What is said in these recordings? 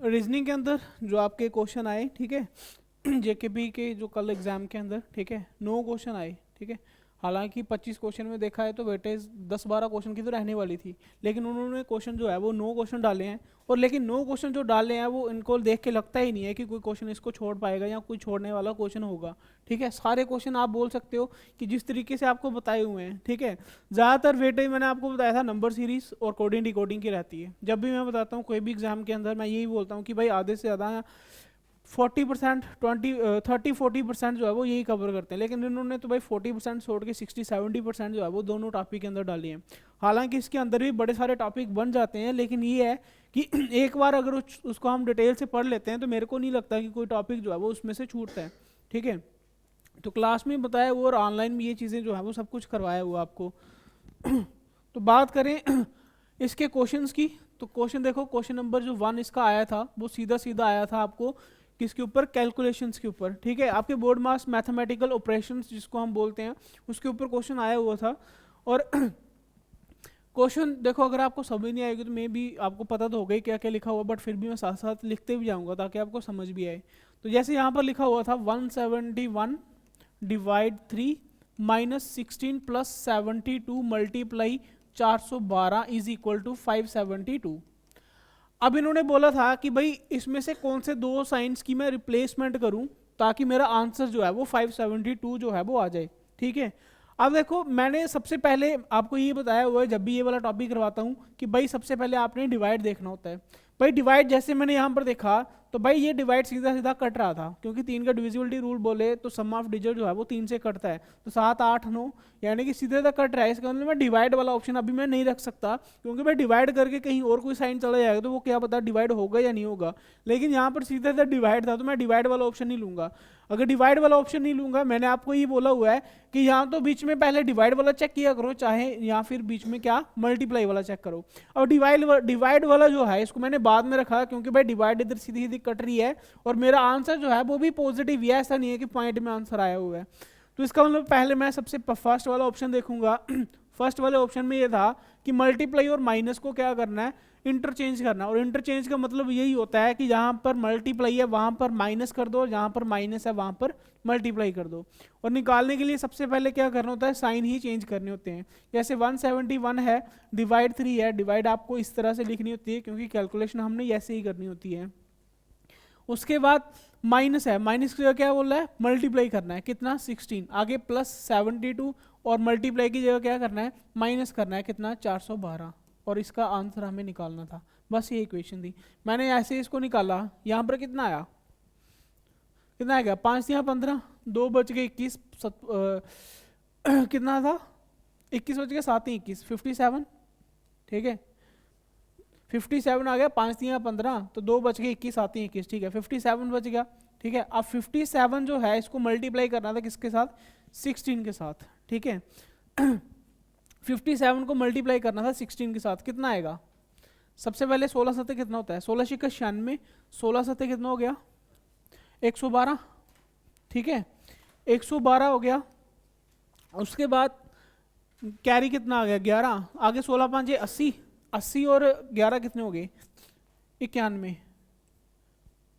Reasoning के अंदर जो आपके क्वेश्चन आए, ठीक है, जेकेपी के जो कल एग्जाम के अंदर, ठीक है, 9 क्वेश्चन आए, ठीक है। हालांकि 25 क्वेश्चन में देखा है तो वेटेज 10-12 क्वेश्चन की तो रहने वाली थी, लेकिन उन्होंने क्वेश्चन जो है वो 9 क्वेश्चन डाले हैं। और लेकिन 9 क्वेश्चन जो डाले हैं वो इनको देख के लगता ही नहीं है कि कोई क्वेश्चन इसको छोड़ पाएगा या कोई छोड़ने वाला क्वेश्चन होगा, ठीक है। सारे क्वेश्चन आप बोल सकते हो कि जिस तरीके से आपको बताए हुए हैं, ठीक है। ज़्यादातर वेटेज मैंने आपको बताया था नंबर सीरीज और कोडिंग डिकोडिंग की रहती है। जब भी मैं बताता हूँ कोई भी एग्जाम के अंदर मैं यही बोलता हूँ कि भाई आधे से ज़्यादा 40%, 30-40% जो है वो यही कवर करते हैं, लेकिन इन्होंने तो भाई 40% छोड़ के 60-70% जो है वो दोनों टॉपिक के अंदर डाली हैं। हालांकि इसके अंदर भी बड़े सारे टॉपिक बन जाते हैं, लेकिन ये है कि एक बार अगर उसको हम डिटेल से पढ़ लेते हैं तो मेरे को नहीं लगता कि कोई टॉपिक जो है वो उसमें से छूटता है, ठीक है। तो क्लास में बताया हुआ और ऑनलाइन भी ये चीज़ें जो है वो सब कुछ करवाया हुआ आपको। तो बात करें इसके क्वेश्चंस की, तो क्वेश्चन देखो, क्वेश्चन नंबर जो 1 इसका आया था वो सीधा सीधा आया था आपको किसके ऊपर, कैलकुलेशंस के ऊपर, ठीक है। आपके बोर्ड मास मैथमेटिकल ऑपरेशंस जिसको हम बोलते हैं उसके ऊपर क्वेश्चन आया हुआ था। और क्वेश्चन देखो, अगर आपको समझ नहीं आएगी तो मे भी आपको पता तो होगा ही क्या क्या लिखा हुआ, बट फिर भी मैं साथ साथ लिखते भी जाऊंगा ताकि आपको समझ भी आए। तो जैसे यहाँ पर लिखा हुआ था 171 divide 3 minus 16 plus 72 multiply 412 is equal to 572। अब इन्होंने बोला था कि भाई इसमें से कौन से दो साइंस की मैं रिप्लेसमेंट करूं ताकि मेरा आंसर जो है वो 572 जो है वो आ जाए, ठीक है। अब देखो, मैंने सबसे पहले आपको ये बताया हुआ है जब भी ये वाला टॉपिक करवाता हूँ कि भाई सबसे पहले आपने डिवाइड देखना होता है। भाई डिवाइड जैसे मैंने यहाँ पर देखा तो भाई ये डिवाइड सीधा सीधा कट रहा था, क्योंकि 3 का डिविजिबिलिटी रूल बोले तो सम ऑफ डिजिट जो है वो 3 से कटता है, तो 7, 8, 9 यानी कि सीधे तक कट रहा है। इसका मतलब मैं डिवाइड वाला ऑप्शन अभी मैं नहीं रख सकता, क्योंकि भाई डिवाइड करके कहीं और कोई साइन चला जाएगा तो वो क्या पता डिवाइड होगा या नहीं होगा। लेकिन यहाँ पर सीधे तक डिवाइड था तो मैं डिवाइड वाला ऑप्शन नहीं लूंगा। अगर डिवाइड वाला ऑप्शन नहीं लूंगा, मैंने आपको ये बोला हुआ है कि यहाँ तो बीच में पहले डिवाइड वाला चेक किया करो, चाहे या फिर बीच में क्या मल्टीप्लाई वाला चेक करो। और डिवाइड वाला जो है इसको मैंने बाद में रखा, क्योंकि भाई डिवाइड इधर सीधी सीधी कट रही है और मेरा आंसर जो है वो भी पॉजिटिव ही है, ऐसा नहीं है कि पॉइंट में आंसर आया हुआ है। तो इसका मतलब पहले मैं सबसे फर्स्ट वाला ऑप्शन देखूंगा। फर्स्ट वाले ऑप्शन में ये था कि मल्टीप्लाई और माइनस को क्या करना है, इंटरचेंज करना। और इंटरचेंज का मतलब यही होता है कि जहां पर मल्टीप्लाई है वहां पर माइनस कर दो, जहां पर माइनस है वहां पर मल्टीप्लाई कर दो। और निकालने के लिए सबसे पहले क्या करना होता है, साइन ही चेंज करने होते हैं। जैसे 171 है, डिवाइड 3 है, डिवाइड आपको इस तरह से लिखनी होती है क्योंकि कैलकुलेशन हमने ऐसे ही करनी होती है। उसके बाद माइनस है, माइनस का क्या बोल रहा है, मल्टीप्लाई करना है, कितना 16, आगे प्लस 72 और मल्टीप्लाई की जगह क्या करना है, माइनस करना है, कितना 412। और इसका आंसर हमें निकालना था, बस ये इक्वेशन थी। मैंने ऐसे इसको निकाला, यहाँ पर कितना आया, कितना आएगा, 5 या 15, 2 बच गए 21, कितना था 21 बच गया, 7 ही 21, 57, ठीक है। 57 आ गया, 5 या 15 तो 2 बच गए 21, 7 ही 21, ठीक है, 57 बच गया, ठीक है। अब 57 जो है इसको मल्टीप्लाई करना था किसके साथ, 16 के साथ, ठीक है। 57 को मल्टीप्लाई करना था 16 के साथ, कितना आएगा, सबसे पहले 16 सत्ते कितना होता है, 16 छिक्का 96, 16 सत्ते कितना हो गया 112, ठीक है, 112 हो गया। उसके बाद कैरी कितना आ गया 11, आगे 16 5 80, 80 और 11 कितने हो गए 91,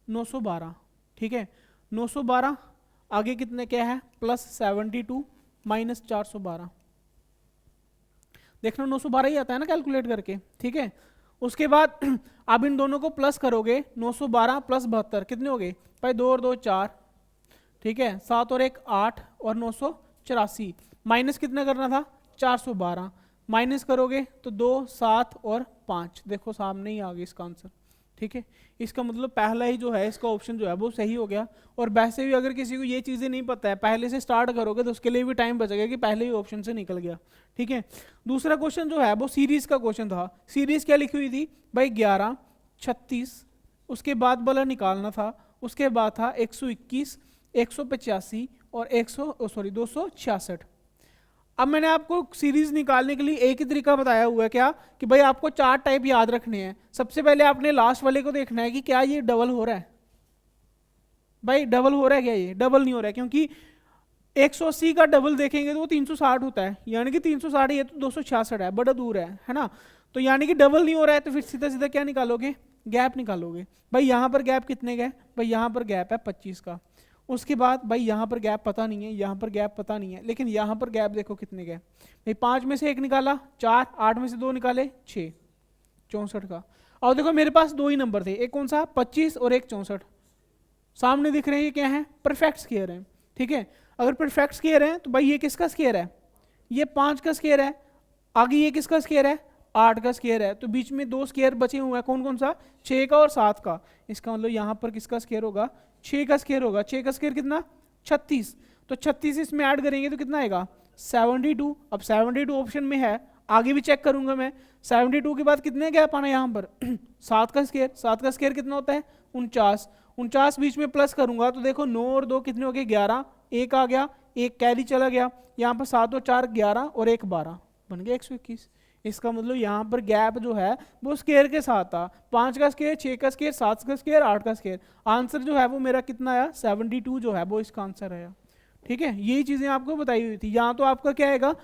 912, ठीक है। 912 आगे कितने क्या है, प्लस 72 माइनस 412, देखना 912 ही आता है ना कैलकुलेट करके, ठीक है। उसके बाद अब इन दोनों को प्लस करोगे, 912 प्लस 72 कितने हो गए भाई, 2 और 2 4, ठीक है, 7 और 1 8 और 984, माइनस कितना करना था 412, माइनस करोगे तो 2 7 और 5, देखो सामने ही आ गया इसका आंसर, ठीक है। इसका मतलब पहला ही जो है इसका ऑप्शन जो है वो सही हो गया। और वैसे भी अगर किसी को ये चीज़ें नहीं पता है, पहले से स्टार्ट करोगे तो उसके लिए भी टाइम बचेगा कि पहले ही ऑप्शन से निकल गया, ठीक है। दूसरा क्वेश्चन जो है वो सीरीज का क्वेश्चन था। सीरीज क्या लिखी हुई थी भाई, 11 36, उसके बाद वाला निकालना था, उसके बाद था 121 185 और 266। अब मैंने आपको सीरीज निकालने के लिए एक ही तरीका बताया हुआ है, क्या कि भाई आपको 4 टाइप याद रखने हैं। सबसे पहले आपने लास्ट वाले को देखना है कि क्या ये डबल हो रहा है, भाई डबल हो रहा है क्या, ये डबल नहीं हो रहा है, क्योंकि 180 का डबल देखेंगे तो वो 360 होता है, यानी कि 360 ये तो 266 है, बड़ा दूर है ना। तो यानी कि डबल नहीं हो रहा है, तो फिर सीधा सीधा क्या निकालोगे, गैप निकालोगे। भाई यहाँ पर गैप कितने का है, भाई यहाँ पर गैप है 25 का। उसके बाद भाई यहाँ पर गैप पता नहीं है, यहाँ पर गैप पता नहीं है, लेकिन यहाँ पर गैप देखो कितने का है भाई, 5 में से 1 निकाला 4, 8 में से 2 निकाले 6, 64 का। और देखो मेरे पास 2 ही नंबर थे, एक कौन सा 25 और एक 64, सामने दिख रहे हैं, ये क्या है, परफेक्ट स्क्वायर है। ठीक है, अगर परफेक्ट स्क्वायर है तो भाई ये किसका स्क्वायर है, ये 5 का स्क्वायर है, आगे ये किसका स्क्वायर है, 8 का स्क्वायर है, तो बीच में 2 स्क्वायर बचे हुए हैं, कौन कौन सा, 6 का और 7 का। इसका मतलब यहाँ पर किसका स्क्वायर होगा, 6 का स्क्वायर होगा। 6 का स्क्वायर कितना, 36, तो 36 इसमें ऐड करेंगे तो कितना आएगा 72। अब 72 ऑप्शन में है, आगे भी चेक करूंगा मैं। 72 के बाद कितने गैप आना है यहाँ पर 7 का स्क्वायर, 7 का स्क्वायर कितना होता है 49, 49 बीच में प्लस करूंगा तो देखो 9 और 2 कितने हो गए 11, एक आ गया, एक कैरी चला गया, यहाँ पर 7 और 4 11 और 1 12, बन गया 121। इसका मतलब यहाँ पर गैप जो है वो स्क्वायर के साथ था, 5 का स्क्वायर, 6 का स्क्वायर, 7 का स्क्वायर, 8 का स्क्वायर। आंसर जो है वो मेरा कितना आया 72 जो है वो इसका आंसर आया। ठीक है, यही चीजें आपको बताई हुई थी। यहाँ तो आपका क्या आएगा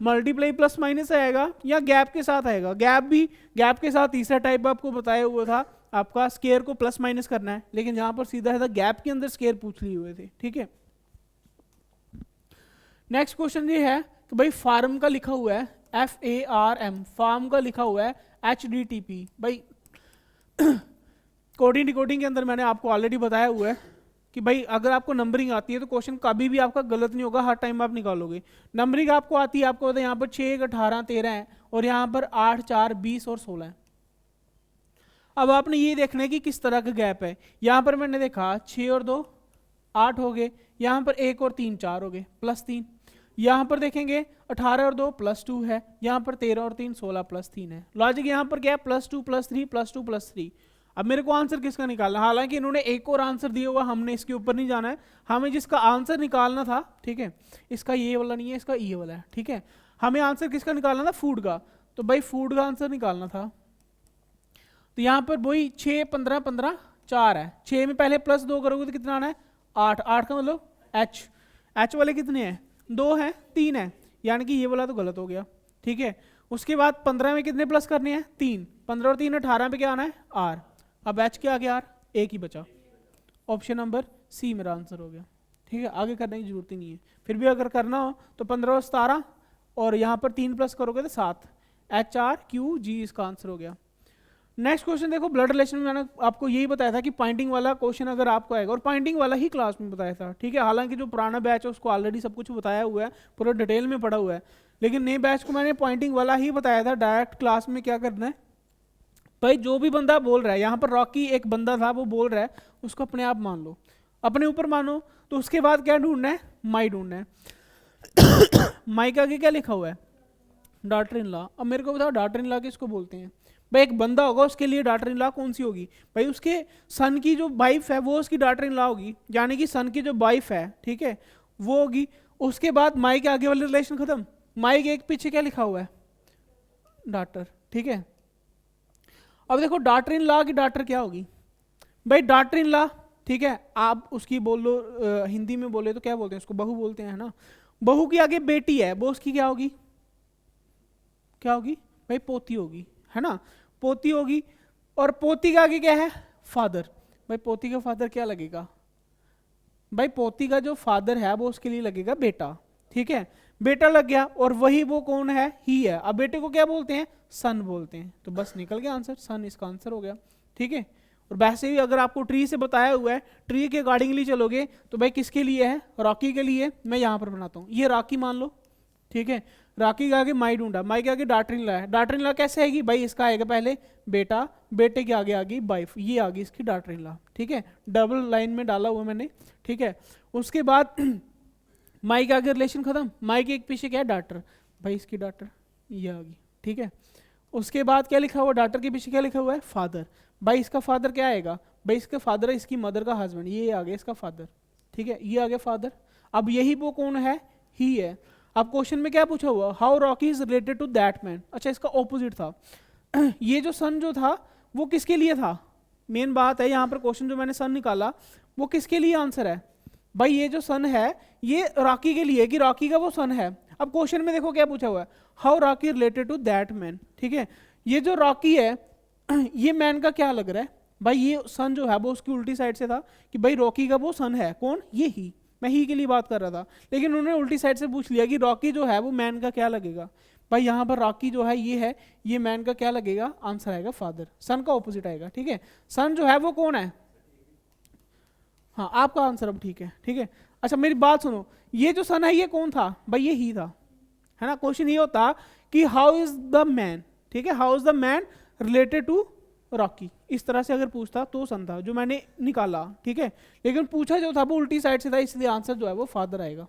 मल्टीप्लाई प्लस माइनस आएगा या गैप के साथ आएगा, गैप भी गैप के साथ तीसरा टाइप आपको बताया हुआ था, आपका स्क्वायर को प्लस माइनस करना है, लेकिन यहाँ पर सीधा सीधा गैप के अंदर स्क्वायर पूछ लिए हुए थे। ठीक है, नेक्स्ट क्वेश्चन ये है कि भाई फार्म का लिखा हुआ है FARM, फार्म का लिखा हुआ है HDTP। भाई कोडिंग डिकोडिंग के अंदर मैंने आपको ऑलरेडी बताया हुआ है कि भाई अगर आपको नंबरिंग आती है तो क्वेश्चन कभी भी आपका गलत नहीं होगा, हर टाइम आप निकालोगे। नंबरिंग आपको आती है, आपको पता है यहाँ पर 6, 18, 13 है और यहाँ पर 8, 4, 20 और 16 है। अब आपने ये देखना है कि किस तरह का गैप है। यहाँ पर मैंने देखा 6 और 2 8 हो गए, यहाँ पर 1 और 3 4 हो गए +3। यहाँ पर देखेंगे 18 और 2 +2 है, यहाँ पर 13 और 3 16 +3 है। लॉजिक यहाँ पर क्या है +2 +3 +2 +3। अब मेरे को आंसर किसका निकालना, हालांकि इन्होंने एक और आंसर दिया हुआ, हमने इसके ऊपर नहीं जाना है, हमें जिसका आंसर निकालना था, ठीक है, इसका ये वाला नहीं है, इसका ये वाला है। ठीक है, हमें आंसर किसका निकालना था, फूड का, तो भाई फूड का आंसर निकालना था। तो यहाँ पर वही 6 15 15 4 है, 6 में पहले +2 करोगे तो कितना आना है 8, 8 का मतलब H वाले कितने हैं 2 हैं 3 है, यानी कि ये वाला तो गलत हो गया। ठीक है, उसके बाद 15 में कितने प्लस करने हैं 3, 15 और 3 18 पे क्या आना है R। अब H के आगे R, एक ही बचा, ऑप्शन नंबर C मेरा आंसर हो गया। ठीक है, आगे करने की जरूरत ही नहीं है, फिर भी अगर करना हो तो 15 और 17 और यहाँ पर 3 प्लस करोगे तो 7, HRQG इसका आंसर हो गया। नेक्स्ट क्वेश्चन देखो, ब्लड रिलेशन में मैंने आपको यही बताया था कि पॉइंटिंग वाला क्वेश्चन अगर आपको आएगा, और पॉइंटिंग वाला ही क्लास में बताया था। ठीक है, हालांकि जो पुराना बैच है उसको ऑलरेडी सब कुछ बताया हुआ है, पूरा डिटेल में पढ़ा हुआ है, लेकिन नए बैच को मैंने पॉइंटिंग वाला ही बताया था। डायरेक्ट क्लास में क्या करना है भाई, जो भी बंदा बोल रहा है, यहाँ पर रॉकी एक बंदा था वो बोल रहा है, उसको अपने आप मान लो, अपने ऊपर मानो। तो उसके बाद क्या ढूंढना है, माई ढूंढना है। माई के आगे क्या लिखा हुआ है, डॉटर इन लॉ। अब मेरे को बताओ डॉटर इन लॉ किसको बोलते हैं। भाई एक बंदा होगा, उसके लिए डॉटर इन लॉ कौन सी होगी, भाई उसके सन की जो वाइफ है वो उसकी डॉटर इन लॉ होगी, यानी कि सन की जो वाइफ है, ठीक है, वो होगी। उसके बाद माई के आगे वाले रिलेशन खत्म, माई के एक पीछे क्या लिखा हुआ है, डॉटर। ठीक है, अब देखो डॉटर इन लॉ की डॉटर क्या होगी, भाई डॉटर इन लॉ, ठीक है, आप उसकी बोल लो, हिंदी में बोले तो क्या बोलते हैं उसको, बहू बोलते हैं ना। बहू की आगे बेटी है, वो उसकी क्या होगी, क्या होगी भाई, पोती होगी, है ना, पोती होगी। और पोती का आगे क्या है, फादर। भाई पोती का फादर क्या लगेगा, भाई पोती का जो फादर है वो उसके लिए लगेगा बेटा। ठीक है, बेटा लग गया, और वही वो कौन है, ही है। अब बेटे को क्या बोलते हैं, सन बोलते हैं, तो बस निकल गया आंसर, सन इसका आंसर हो गया। ठीक है, और वैसे भी अगर आपको ट्री से बताया हुआ है, ट्री के अकॉर्डिंगली चलोगे तो भाई किसके लिए है, रॉकी के लिए। मैं यहाँ पर बनाता हूँ, ये रॉकी मान लो। ठीक है, रॉकी के आगे माई ढूंढा, माई के आगे डॉटर इन लॉ है, डॉटर इन लॉ कैसे आएगी भाई, इसका आएगा पहले बेटा, बेटे के आगे आगे वाइफ, ये आगे इसकी डॉटर इन लॉ। ठीक है, डबल लाइन में डाला हुआ मैंने। ठीक है, उसके बाद माई के आगे रिलेशन खत्म, माई के एक पीछे क्या है, डॉटर, भाई इसकी डॉटर ये आ गई। ठीक है, उसके बाद क्या लिखा हुआ, डॉटर के पीछे क्या लिखा हुआ है, फादर, भाई इसका फादर क्या आएगा, भाई इसका फादर है इसकी मदर का हस्बैंड, ये आ गया इसका फादर। ठीक है, ये आ गया फादर। अब यही वो कौन है, ही है। अब क्वेश्चन में क्या पूछा हुआ, how Rocky is related to that man. अच्छा, इसका ऑपोजिट था। ये जो सन जो था वो किसके लिए था, मेन बात है यहाँ पर, क्वेश्चन जो मैंने सन निकाला वो किसके लिए आंसर है, भाई ये जो सन है ये रॉकी के लिए, कि रॉकी का वो सन है। अब क्वेश्चन में देखो क्या पूछा हुआ है, how Rocky related to that man, ठीक है। ये जो रॉकी है ये मैन का क्या लग रहा है भाई, ये सन जो है वो उसकी उल्टी साइड से था कि भाई रॉकी का वो सन है, कौन, ये ही, मैं ही के लिए बात कर रहा था, लेकिन उन्होंने उल्टी साइड से पूछ लिया कि रॉकी जो है वो मैन का क्या लगेगा। भाई यहाँ पर रॉकी जो है, ये मैन का क्या लगेगा, आंसर आएगा फादर, सन का ऑपोजिट आएगा, ठीक है। सन जो है वो कौन है, हाँ आपका आंसर अब ठीक है, ठीक है। अच्छा मेरी बात सुनो, ये जो सन है ये कौन था भाई, ये ही था, है ना। क्वेश्चन ये होता कि हाउ इज द मैन, ठीक है, how is the man related to Rocky, इस तरह से अगर पूछता तो सन था जो मैंने निकाला, ठीक है। लेकिन पूछा जो था वो उल्टी साइड से था, इसलिए आंसर जो है वो फादर आएगा,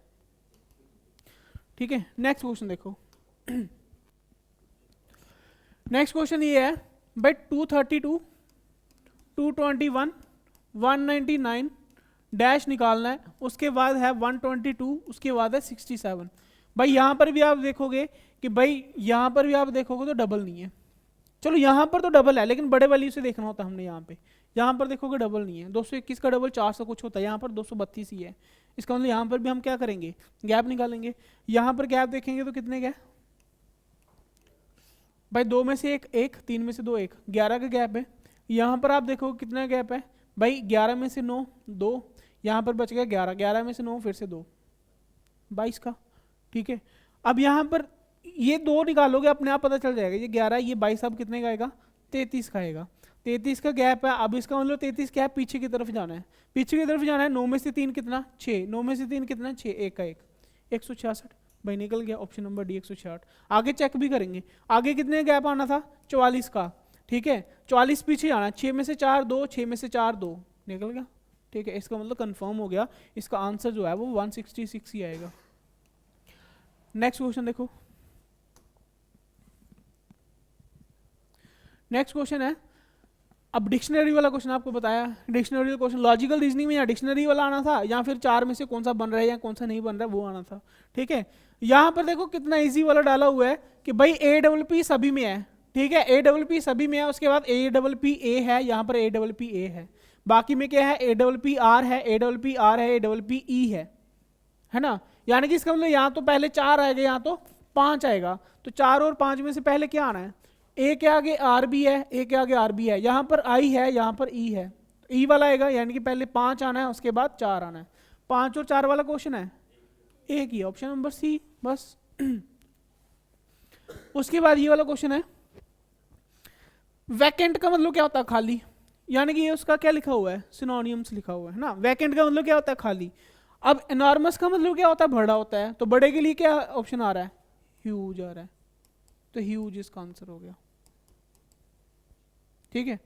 ठीक है। नेक्स्ट क्वेश्चन देखो नेक्स्ट क्वेश्चन ये है भाई 232, 221, 199 डैश निकालना है, उसके बाद है 122, उसके बाद है 67। भाई यहाँ पर भी आप देखोगे कि भाई यहाँ पर भी आप देखोगे तो डबल नहीं है, चलो यहाँ पर तो डबल है लेकिन बड़े वाली से देखना होता है हमने, यहाँ पर देखोगे डबल नहीं है, 221 का डबल 400 कुछ होता है, यहाँ पर 232 ही है, इसका मतलब यहाँ पर भी हम क्या करेंगे, गैप निकालेंगे। यहाँ पर गैप देखेंगे तो कितने का, भाई 2 में से एक, 3 में से 2 1, 11 का गैप है। यहाँ पर आप देखो कितना गैप है भाई, 11 में से 9 2, यहाँ पर बच गया 11, 11 में से 9 फिर से 2, 22 का, ठीक है। अब यहाँ पर ये 2 निकालोगे अपने आप पता चल जाएगा, ये 11 ये 22 अब कितने का आएगा, 33 का आएगा, 33 का गैप है। अब इसका मतलब 33 क्या है, पीछे की तरफ जाना है, पीछे की तरफ जाना है, 9 में से 3 कितना 6, 9 में से 3 कितना 6, 1 का 1, 166 भाई निकल गया, ऑप्शन नंबर डी 166। आगे चेक भी करेंगे, आगे कितने गैप आना था 44 का, ठीक है, 44 पीछे आना, 6 में से 4 2, 6 में से 4 2, निकल गया, ठीक है। इसका मतलब कंफर्म हो गया, इसका आंसर जो है वो 166 ही आएगा। नेक्स्ट क्वेश्चन देखो, नेक्स्ट क्वेश्चन है, अब डिक्शनरी वाला क्वेश्चन आपको बताया, डिक्शनरी वाला क्वेश्चन लॉजिकल रीजनिंग में या डिक्शनरी वाला आना था या फिर 4 में से कौन सा बन रहा है या कौन सा नहीं बन रहा है वो आना था, ठीक है। यहाँ पर देखो कितना इजी वाला डाला हुआ है कि भाई APP सभी में है, ठीक है, APP सभी में है, उसके बाद APPA है, यहाँ पर APPA है, बाकी में क्या है APPR है, APPR है, APPE है ना। यानी कि इसका मतलब यहाँ तो पहले 4 आएगा, यहाँ तो 5 आएगा, तो 4 और 5 में से पहले क्या आना है, ए के आगे आर भी है, ए के आगे आर भी है, यहाँ पर आई है, यहाँ पर ई है, ई वाला आएगा, यानी कि पहले 5 आना है उसके बाद 4 आना है। 5 और 4 वाला क्वेश्चन है एक ही, ऑप्शन नंबर सी बस। उसके बाद ये वाला क्वेश्चन है, वैकेंट का मतलब क्या होता है, खाली, यानी कि ये उसका क्या लिखा हुआ है, सिनोनिम्स लिखा हुआ है ना। वैकेंट का मतलब क्या होता है, खाली। अब एनॉर्मस का मतलब क्या होता है, बड़ा होता है, तो बड़े के लिए क्या ऑप्शन आ रहा है, ह्यूज आ रहा है, तो ह्यूज इसका आंसर हो गया, ठीक है।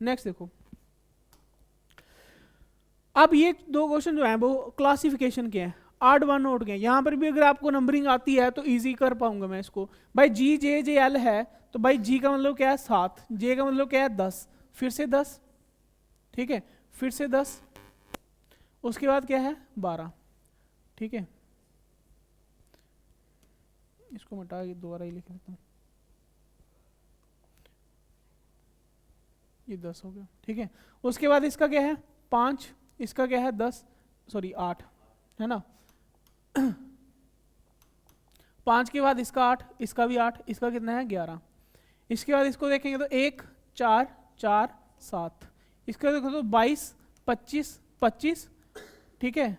नेक्स्ट देखो, अब ये 2 क्वेश्चन जो हैं वो क्लासिफिकेशन के हैं, आड वन नोट के हैं। यहाँ पर भी अगर आपको नंबरिंग आती है तो इजी कर पाऊंगा मैं इसको। भाई GJJL है, तो भाई G का मतलब क्या है 7, J का मतलब क्या है 10, फिर से 10, ठीक है, फिर से 10, उसके बाद क्या है 12, ठीक है। इसको मिटा के दोबारा ही लिख लेता हूँ, ये 10 हो गया, ठीक है। उसके बाद इसका क्या है 5, इसका क्या है 10, सॉरी 8 है ना। 5 के बाद इसका 8, इसका भी 8, इसका कितना है 11। इसके बाद इसको देखेंगे तो 1 4 4 7, इसका देखो तो 22 25 25, ठीक है,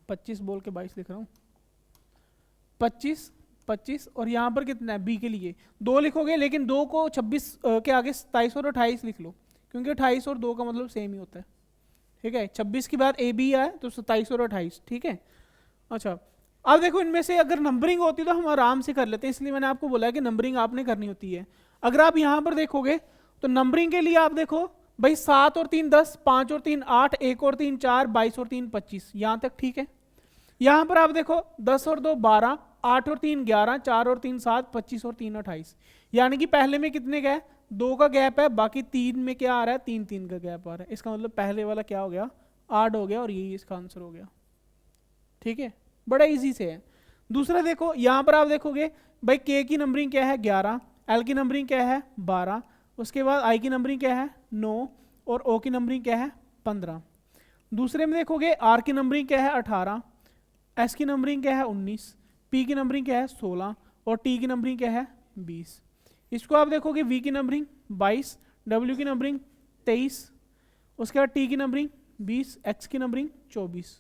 25 बोल के 22 लिख रहा हूँ, 25 25, और यहाँ पर कितना है बी के लिए 2 लिखोगे, लेकिन 2 को 26 के आगे 27 और 28 लिख लो, क्योंकि 28 और 2 का मतलब सेम ही होता है, ठीक है। 26 के बाद ए बी आए तो 27 और 28, ठीक है। अच्छा अब देखो, इनमें से अगर नंबरिंग होती तो हम आराम से कर लेते हैं, इसलिए मैंने आपको बोला कि नंबरिंग आपने करनी होती है। अगर आप यहाँ पर देखोगे तो नंबरिंग के लिए आप देखो भाई 7 और 3 10, 5 और 3 8, 1 और 3 4, 22 और 3 25, यहाँ तक ठीक है। यहाँ पर आप देखो 10 और 2 12, 8 और 3 11, 4 और 3 7, 25 और 3 28, यानी कि पहले में कितने का है 2 का गैप है, बाकी 3 में क्या आ रहा है 3 3 का गैप आ रहा है। इसका मतलब पहले वाला क्या हो गया 8 हो गया, और यही इसका आंसर हो गया, ठीक है, बड़ा इजी से है। दूसरा देखो, यहाँ पर आप देखोगे भाई के की नंबरिंग क्या है 11, एल की नंबरिंग क्या है 12, उसके बाद आई की नंबरिंग क्या है 9, और ओ की नंबरिंग क्या है 15। दूसरे में देखोगे आर की नंबरिंग क्या है 18, एस की नंबरिंग क्या है 19, पी की नंबरिंग क्या है 16, और टी की नंबरिंग क्या है 20। इसको आप देखोगे वी की नंबरिंग 22, डब्ल्यू की नंबरिंग 23, उसके बाद टी की नंबरिंग 20, एक्स की नंबरिंग 24,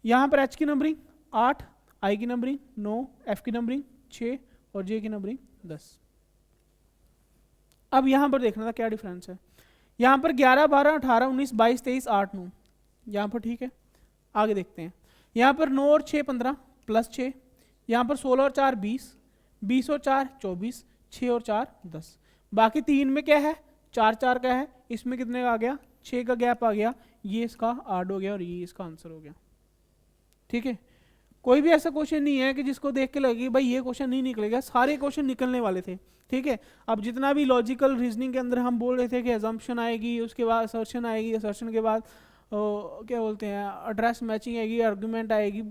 यहाँ पर एच की नंबरिंग 8, आई की नंबरिंग 9, एफ की नंबरिंग 6 और जे की नंबरिंग 10। अब यहाँ पर देखना था क्या डिफरेंस है। यहाँ पर 11, 12, 18, 19, 22, 23, 8, 9 यहाँ पर ठीक है। आगे देखते हैं, यहाँ पर 9 और 6 15 प्लस 6, यहाँ पर 16 और 4 20, 20 और 4 24, 6 और 4 10। बाकी 3 में क्या है 4 4 का है, इसमें कितने का आ गया 6 का गैप आ गया, ये इसका आड हो गया और ये इसका आंसर हो गया। ठीक है, कोई भी ऐसा क्वेश्चन नहीं है कि जिसको देख के लगे भाई ये क्वेश्चन नहीं निकलेगा, सारे क्वेश्चन निकलने वाले थे। ठीक है, अब जितना भी लॉजिकल रीजनिंग के अंदर हम बोल रहे थे कि एजम्पशन आएगी, उसके बाद असर्शन आएगी, असर्शन के बाद क्या बोलते हैं एड्रेस मैचिंग आएगी, आर्गुमेंट आएगी,